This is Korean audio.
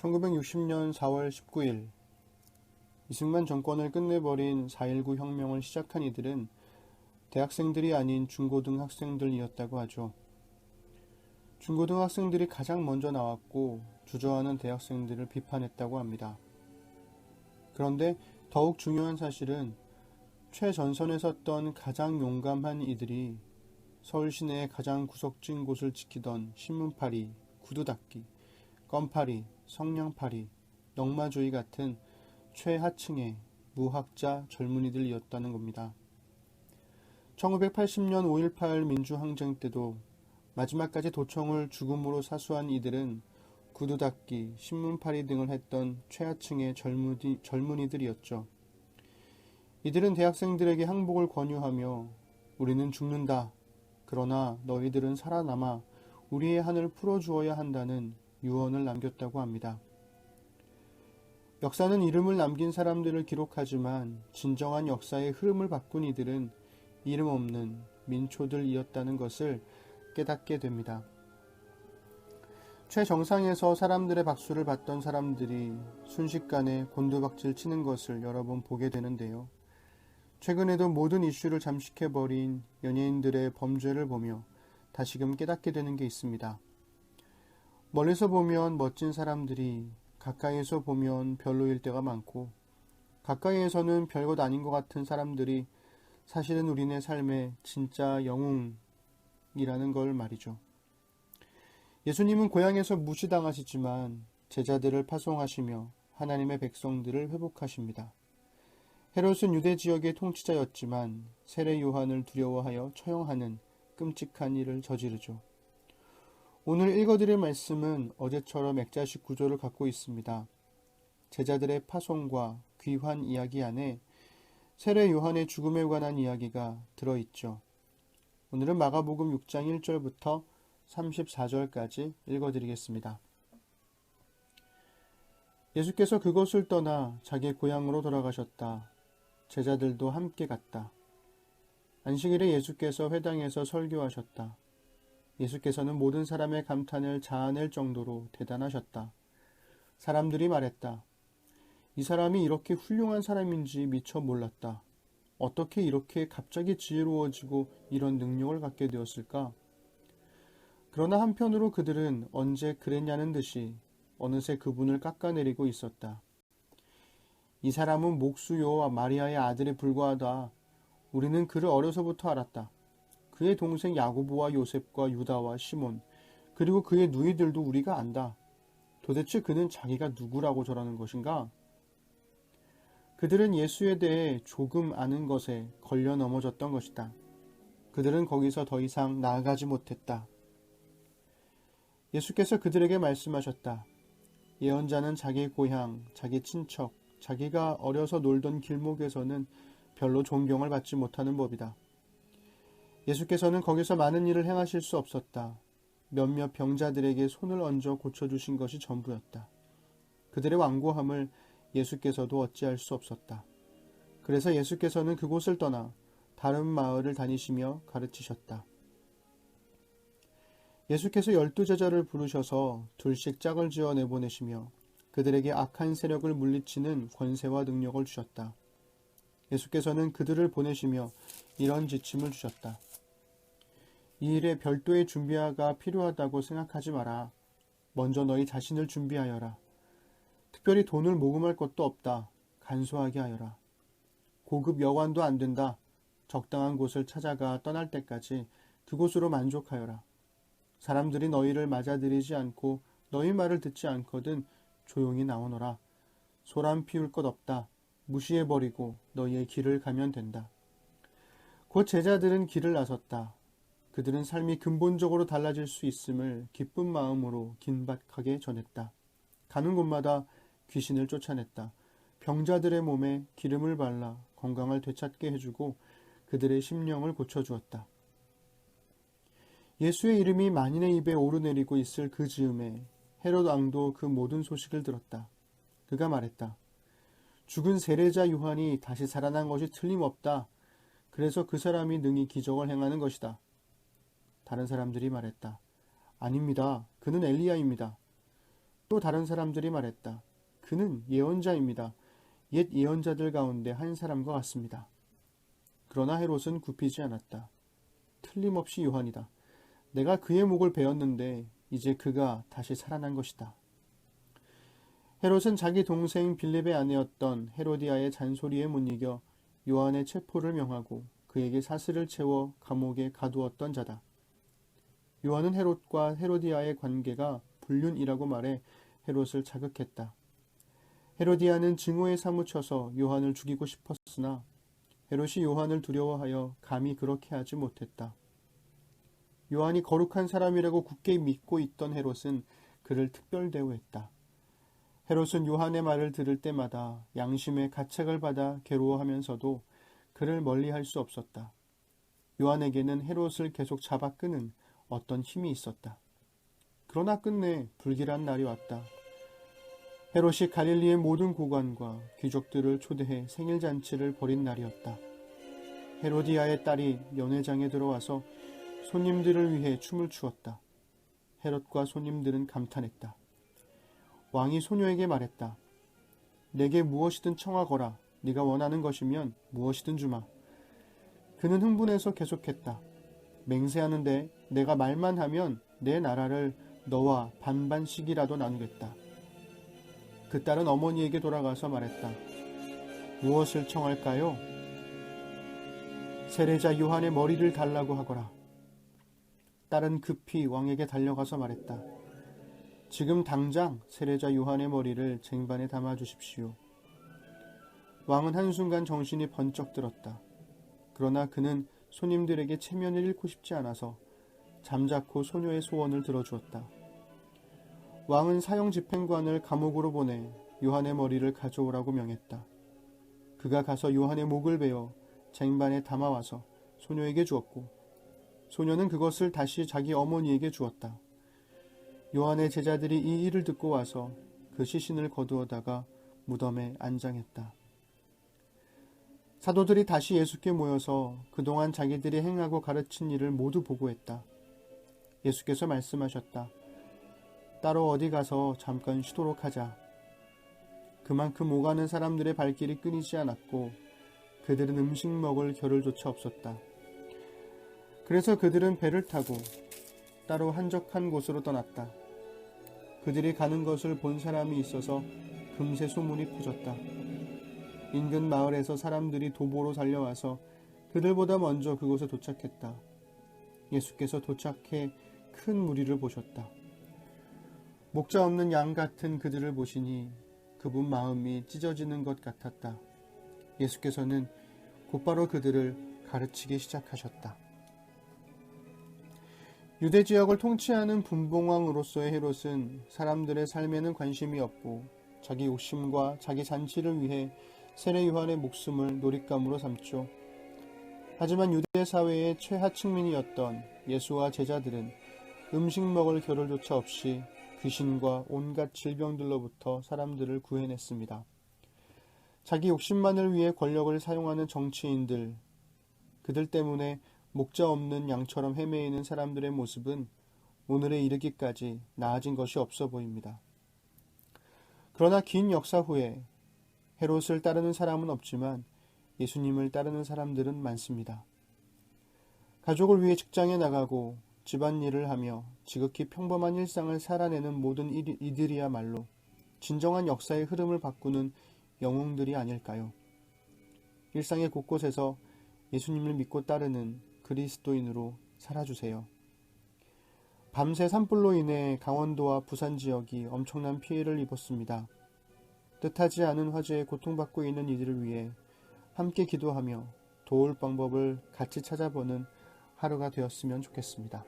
1960년 4월 19일 이승만 정권을 끝내버린 4.19 혁명을 시작한 이들은 대학생들이 아닌 중고등학생들이었다고 하죠. 중고등학생들이 가장 먼저 나왔고 주저하는 대학생들을 비판했다고 합니다. 그런데 더욱 중요한 사실은 최전선에 섰던 가장 용감한 이들이 서울 시내의 가장 구석진 곳을 지키던 신문파리, 구두닦기, 껌파리, 성냥파리, 넝마조이 같은 최하층의 무학자 젊은이들이었다는 겁니다. 1980년 5.18 민주항쟁 때도 마지막까지 도청을 죽음으로 사수한 이들은 구두닦기, 신문파리 등을 했던 최하층의 젊은이들이었죠. 이들은 대학생들에게 항복을 권유하며 우리는 죽는다. 그러나 너희들은 살아남아 우리의 한을 풀어주어야 한다는 유언을 남겼다고 합니다. 역사는 이름을 남긴 사람들을 기록하지만 진정한 역사의 흐름을 바꾼 이들은 이름 없는 민초들이었다는 것을 깨닫게 됩니다. 최정상에서 사람들의 박수를 받던 사람들이 순식간에 곤두박질 치는 것을 여러 번 보게 되는데요. 최근에도 모든 이슈를 잠식해버린 연예인들의 범죄를 보며 다시금 깨닫게 되는 게 있습니다. 멀리서 보면 멋진 사람들이 가까이에서 보면 별로일 때가 많고 가까이에서는 별것 아닌 것 같은 사람들이 사실은 우리네 삶의 진짜 영웅이라는 걸 말이죠. 예수님은 고향에서 무시당하시지만 제자들을 파송하시며 하나님의 백성들을 회복하십니다. 헤롯은 유대 지역의 통치자였지만 세례 요한을 두려워하여 처형하는 끔찍한 일을 저지르죠. 오늘 읽어드릴 말씀은 어제처럼 액자식 구조를 갖고 있습니다. 제자들의 파송과 귀환 이야기 안에 세례 요한의 죽음에 관한 이야기가 들어있죠. 오늘은 마가복음 6장 1절부터 34절까지 읽어드리겠습니다. 예수께서 그곳을 떠나 자기 고향으로 돌아가셨다. 제자들도 함께 갔다. 안식일에 예수께서 회당에서 설교하셨다. 예수께서는 모든 사람의 감탄을 자아낼 정도로 대단하셨다. 사람들이 말했다. 이 사람이 이렇게 훌륭한 사람인지 미처 몰랐다. 어떻게 이렇게 갑자기 지혜로워지고 이런 능력을 갖게 되었을까? 그러나 한편으로 그들은 언제 그랬냐는 듯이 어느새 그분을 깎아내리고 있었다. 이 사람은 목수요 마리아의 아들에 불과하다. 우리는 그를 어려서부터 알았다. 그의 동생 야고보와 요셉과 유다와 시몬, 그리고 그의 누이들도 우리가 안다. 도대체 그는 자기가 누구라고 저러는 것인가? 그들은 예수에 대해 조금 아는 것에 걸려 넘어졌던 것이다. 그들은 거기서 더 이상 나아가지 못했다. 예수께서 그들에게 말씀하셨다. 예언자는 자기 고향, 자기 친척, 자기가 어려서 놀던 길목에서는 별로 존경을 받지 못하는 법이다. 예수께서는 거기서 많은 일을 행하실 수 없었다. 몇몇 병자들에게 손을 얹어 고쳐주신 것이 전부였다. 그들의 완고함을 예수께서도 어찌할 수 없었다. 그래서 예수께서는 그곳을 떠나 다른 마을을 다니시며 가르치셨다. 예수께서 12제자를 부르셔서 둘씩 짝을 지어 내보내시며 그들에게 악한 세력을 물리치는 권세와 능력을 주셨다. 예수께서는 그들을 보내시며 이런 지침을 주셨다. 이 일에 별도의 준비가 필요하다고 생각하지 마라. 먼저 너희 자신을 준비하여라. 특별히 돈을 모금할 것도 없다. 간소하게 하여라. 고급 여관도 안 된다. 적당한 곳을 찾아가 떠날 때까지 그곳으로 만족하여라. 사람들이 너희를 맞아들이지 않고 너희 말을 듣지 않거든 조용히 나오너라. 소란 피울 것 없다. 무시해버리고 너희의 길을 가면 된다. 곧 제자들은 길을 나섰다. 그들은 삶이 근본적으로 달라질 수 있음을 기쁜 마음으로 긴박하게 전했다. 가는 곳마다 귀신을 쫓아냈다. 병자들의 몸에 기름을 발라 건강을 되찾게 해주고 그들의 심령을 고쳐주었다. 예수의 이름이 만인의 입에 오르내리고 있을 그 즈음에 헤롯 왕도 그 모든 소식을 들었다. 그가 말했다. 죽은 세례자 요한이 다시 살아난 것이 틀림없다. 그래서 그 사람이 능히 기적을 행하는 것이다. 다른 사람들이 말했다. 아닙니다. 그는 엘리야입니다. 또 다른 사람들이 말했다. 그는 예언자입니다. 옛 예언자들 가운데 한 사람과 같습니다. 그러나 헤롯은 굽히지 않았다. 틀림없이 요한이다. 내가 그의 목을 베었는데 이제 그가 다시 살아난 것이다. 헤롯은 자기 동생 빌립의 아내였던 헤로디아의 잔소리에 못 이겨 요한의 체포를 명하고 그에게 사슬을 채워 감옥에 가두었던 자다. 요한은 헤롯과 헤로디아의 관계가 불륜이라고 말해 헤롯을 자극했다. 헤로디아는 증오에 사무쳐서 요한을 죽이고 싶었으나 헤롯이 요한을 두려워하여 감히 그렇게 하지 못했다. 요한이 거룩한 사람이라고 굳게 믿고 있던 헤롯은 그를 특별 대우했다. 헤롯은 요한의 말을 들을 때마다 양심의 가책을 받아 괴로워하면서도 그를 멀리할 수 없었다. 요한에게는 헤롯을 계속 잡아 끄는 어떤 힘이 있었다. 그러나 끝내 불길한 날이 왔다. 헤롯이 갈릴리의 모든 고관과 귀족들을 초대해 생일잔치를 벌인 날이었다. 헤로디아의 딸이 연회장에 들어와서 손님들을 위해 춤을 추었다. 헤롯과 손님들은 감탄했다. 왕이 소녀에게 말했다. 내게 무엇이든 청하거라. 네가 원하는 것이면 무엇이든 주마. 그는 흥분해서 계속했다. 맹세하는데 내가 말만 하면 내 나라를 너와 반반씩이라도 나누겠다. 그 딸은 어머니에게 돌아가서 말했다. 무엇을 청할까요? 세례자 요한의 머리를 달라고 하거라. 딸은 급히 왕에게 달려가서 말했다. 지금 당장 세례자 요한의 머리를 쟁반에 담아주십시오. 왕은 한순간 정신이 번쩍 들었다. 그러나 그는 손님들에게 체면을 잃고 싶지 않아서 잠자코 소녀의 소원을 들어주었다. 왕은 사형 집행관을 감옥으로 보내 요한의 머리를 가져오라고 명했다. 그가 가서 요한의 목을 베어 쟁반에 담아와서 소녀에게 주었고 소녀는 그것을 다시 자기 어머니에게 주었다. 요한의 제자들이 이 일을 듣고 와서 그 시신을 거두어다가 무덤에 안장했다. 사도들이 다시 예수께 모여서 그동안 자기들이 행하고 가르친 일을 모두 보고했다. 예수께서 말씀하셨다. 따로 어디 가서 잠깐 쉬도록 하자. 그만큼 오가는 사람들의 발길이 끊이지 않았고 그들은 음식 먹을 겨를조차 없었다. 그래서 그들은 배를 타고 따로 한적한 곳으로 떠났다. 그들이 가는 것을 본 사람이 있어서 금세 소문이 퍼졌다. 인근 마을에서 사람들이 도보로 달려와서 그들보다 먼저 그곳에 도착했다. 예수께서 도착해 큰 무리를 보셨다. 목자 없는 양 같은 그들을 보시니 그분 마음이 찢어지는 것 같았다. 예수께서는 곧바로 그들을 가르치기 시작하셨다. 유대 지역을 통치하는 분봉왕으로서의 헤롯은 사람들의 삶에는 관심이 없고 자기 욕심과 자기 잔치를 위해 세례 요한의 목숨을 놀잇감으로 삼죠. 하지만 유대 사회의 최하층민이었던 예수와 제자들은 음식 먹을 겨를조차 없이 귀신과 온갖 질병들로부터 사람들을 구해냈습니다. 자기 욕심만을 위해 권력을 사용하는 정치인들, 그들 때문에 목자 없는 양처럼 헤매이는 사람들의 모습은 오늘에 이르기까지 나아진 것이 없어 보입니다. 그러나 긴 역사 후에 헤롯을 따르는 사람은 없지만 예수님을 따르는 사람들은 많습니다. 가족을 위해 직장에 나가고 집안일을 하며 지극히 평범한 일상을 살아내는 모든 이들이야말로 진정한 역사의 흐름을 바꾸는 영웅들이 아닐까요? 일상의 곳곳에서 예수님을 믿고 따르는 그리스도인으로 살아주세요. 밤새 산불로 인해 강원도와 부산 지역이 엄청난 피해를 입었습니다. 뜻하지 않은 화재에 고통받고 있는 이들을 위해 함께 기도하며 도울 방법을 같이 찾아보는 하루가 되었으면 좋겠습니다.